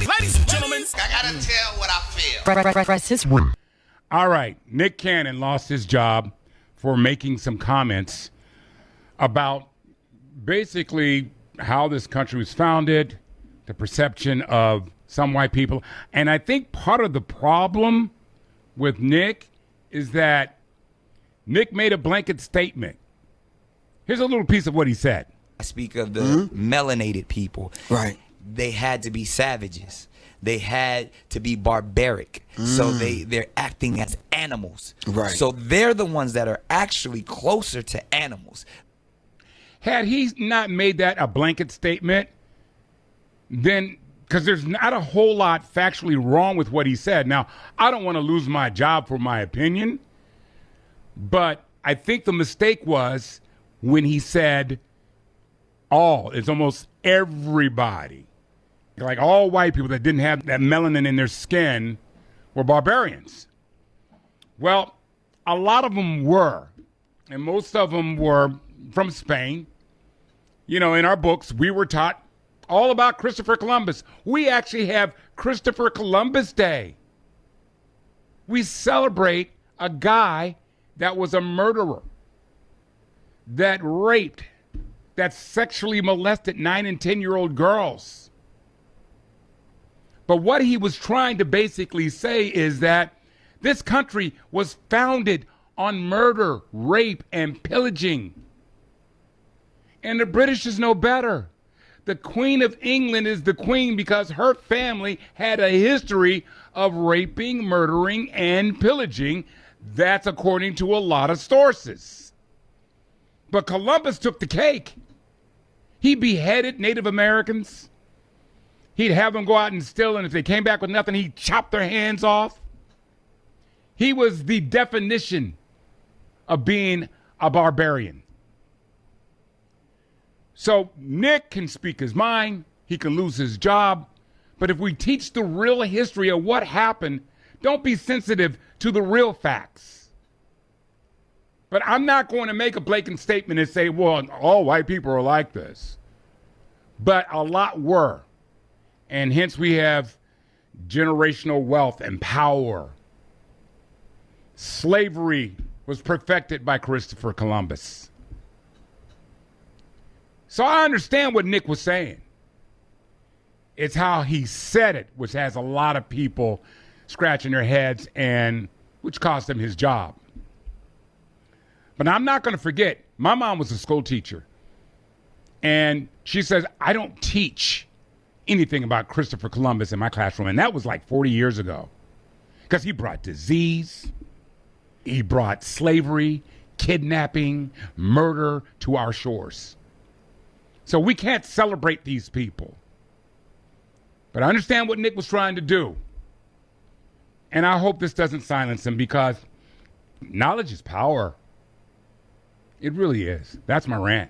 Ladies and gentlemen, I gotta tell what I feel. Press his room. All right. Nick Cannon lost his job for making some comments about basically how this country was founded, the perception of some white people. And I think part of the problem with Nick is that Nick made a blanket statement. Here's a little piece of what he said. I speak of the melanated people. Right. They had to be savages. They had to be barbaric. So they're acting as animals. Right. So they're the ones that are actually closer to animals. Had he not made that a blanket statement, then, because there's not a whole lot factually wrong with what he said. Now, I don't want to lose my job for my opinion, but I think the mistake was when he said it's almost everybody. Like all white people that didn't have that melanin in their skin were barbarians. Well, a lot of them were, and most of them were from Spain. You know, in our books, we were taught all about Christopher Columbus. We actually have Christopher Columbus Day. We celebrate a guy that was a murderer, that raped, that sexually molested 9 and 10-year-old girls. But what he was trying to basically say is that this country was founded on murder, rape, and pillaging. And the British is no better. The Queen of England is the queen because her family had a history of raping, murdering, and pillaging. That's according to a lot of sources. But Columbus took the cake. He beheaded Native Americans. He'd have them go out and steal, and if they came back with nothing, he'd chop their hands off. He was the definition of being a barbarian. So Nick can speak his mind. He can lose his job. But if we teach the real history of what happened, don't be sensitive to the real facts. But I'm not going to make a blatant statement and say, well, all white people are like this. But a lot were. And hence we have generational wealth and power. Slavery was perfected by Christopher Columbus. So I understand what Nick was saying. It's how he said it, which has a lot of people scratching their heads, and which cost him his job. But I'm not going to forget, my mom was a school teacher. And she says, I don't teach anything about Christopher Columbus in my classroom. And that was like 40 years ago. Because he brought disease. He brought slavery, kidnapping, murder to our shores. So we can't celebrate these people. But I understand what Nick was trying to do. And I hope this doesn't silence him because knowledge is power. It really is. That's my rant.